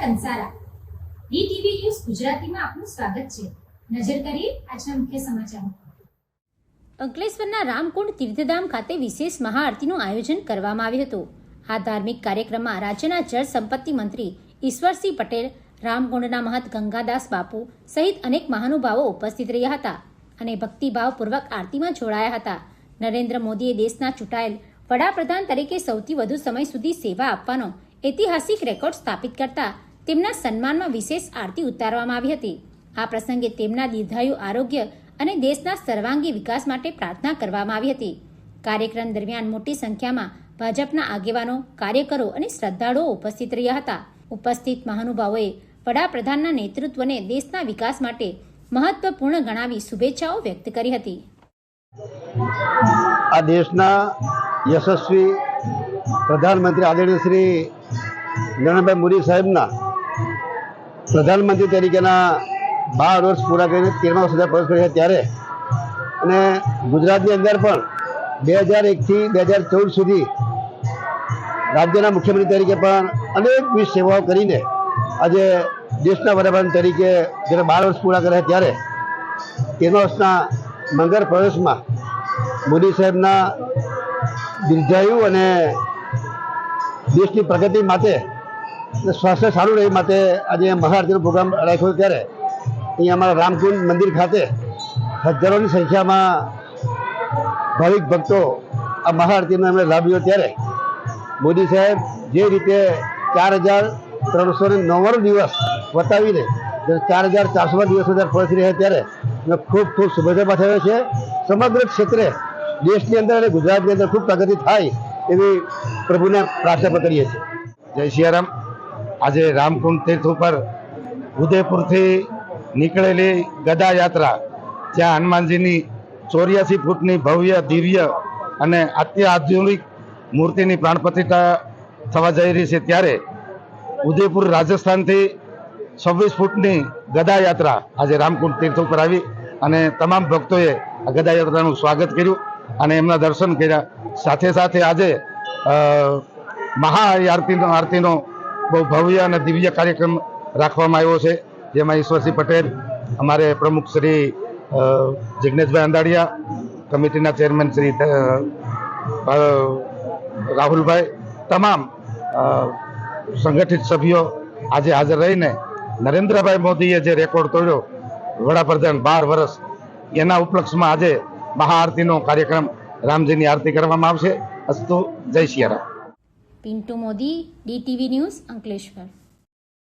Kansara DTV news ગુજરાતીમાં આપનું સ્વાગત છે। નજર કરીએ આજના મુખ્ય સમાચારો। અંકલેશ્વરના રામકુંડ તીર્થધામ ખાતે વિશેષ મહાઆરતીનું આયોજન કરવામાં આવ્યું હતું। આ ધાર્મિક કાર્યક્રમમાં રાજ્યના જળ સંપત્તિ મંત્રી ઈશ્વરસિંહ પટેલ, રામકુંડના મહંત ગંગાદાસ બાપુ સહિત અનેક મહાનુભાવો ઉપસ્થિત રહ્યા હતા અને ભક્તિભાવપૂર્વક આરતીમાં જોડાયા હતા। નરેન્દ્ર મોદીએ દેશના ચૂંટાયેલ વડાપ્રધાન તરીકે સૌથી વધુ સમય સુધી સેવા આપવાનો ઐતિહાસિક રેકોર્ડ સ્થાપિત કરતા તેમના સન્માનમાં વિશેષ આરતી ઉતારવામાં આવી હતી। આ પ્રસંગે તેમના દીર્ઘાયુ આરોગ્ય અને દેશના સર્વાંગી વિકાસ માટે પ્રાર્થના કરવામાં આવી હતી। કાર્યક્રમ દરમિયાન મોટી સંખ્યામાં ભાજપના આગેવાનો, કાર્યકરો અને શ્રદ્ધાળુઓ ઉપસ્થિત રહ્યા હતા। ઉપસ્થિત મહાનુભાવોએ વડાપ્રધાનના નેતૃત્વને દેશના વિકાસ માટે મહત્વપૂર્ણ ગણાવી શુભેચ્છાઓ વ્યક્ત કરી હતી। આ દેશના યશસ્વી પ્રધાનમંત્રી આદરણીય શ્રી નરેન્દ્રભાઈ મોદી સાહેબના પ્રધાનમંત્રી તરીકેના 12 વર્ષ પૂરા કરીને 13મા વર્ષે પ્રવેશ કર્યા ત્યારે અને ગુજરાતની અંદર પણ 2001થી 2014 સુધી રાજ્યના મુખ્યમંત્રી તરીકે પણ અનેકવિધ સેવાઓ કરીને આજે દેશના વડાપ્રધાન તરીકે જ્યારે 12 વર્ષ પૂરા કર્યા ત્યારે 13મા વર્ષના મંગળ પ્રવેશમાં મોદી સાહેબના દીર્ઘાયુ અને દેશની પ્રગતિ માટે સ્વાસ્થ્ય સારું રહે માટે આજે મહાઆરતીનો પ્રોગ્રામ રાખ્યો ત્યારે અહીંયા અમારા રામકુંડ મંદિર ખાતે હજારોની સંખ્યામાં ભાવિક ભક્તો આ મહાઆરતીનો એમણે લાભ લીધો ત્યારે મોદી સાહેબ જે રીતે 4399 દિવસ વટાવીને 4400 દિવસ સુધી પહોંચી રહ્યા ત્યારે મેં ખૂબ ખૂબ શુભેચ્છા પાઠવ્યો છે। સમગ્ર ક્ષેત્રે દેશની અંદર અને ગુજરાતની અંદર ખૂબ પ્રગતિ થાય એવી પ્રભુને પ્રાર્થના કરીએ છીએ। જય સિયારામ। આજે રામકુંડ તીર્થ ઉપર ઉદયપુરથી નીકળેલી ગદા યાત્રા જ્યાં હનુમાનજીની 84 ફૂટની ભવ્ય દિવ્ય અને અત્યાધુનિક મૂર્તિની પ્રાણ પ્રતિષ્ઠા થવા જઈ રહી છે ત્યારે ઉદયપુર રાજસ્થાનથી 26 ફૂટની ગદા યાત્રા આજે રામકુંડ તીર્થ ઉપર આવી અને તમામ ભક્તોએ આ ગદા યાત્રાનું સ્વાગત કર્યું અને એમના દર્શન કર્યા। સાથે સાથે આજે આરતીનો બહુ ભવ્ય અને દિવ્ય કાર્યક્રમ રાખવામાં આવ્યો છે જેમાં ઈશ્વરસિંહ પટેલ, અમારે પ્રમુખ શ્રી જિગ્નેશભાઈ અંદાડિયા, કમિટીના ચેરમેન શ્રી રાહુલભાઈ, તમામ સંગઠિત સભ્યો આજે હાજર રહીને નરેન્દ્રભાઈ મોદીએ જે રેકોર્ડ તોડ્યો વડાપ્રધાન 12 વર્ષ એના ઉપલક્ષમાં આજે મહાઆરતીનો કાર્યક્રમ રામજીની આરતી કરવામાં આવશે। અસ્તુ, જય સિયારામ। Pintu Modi, DTV news, Ankleshwar.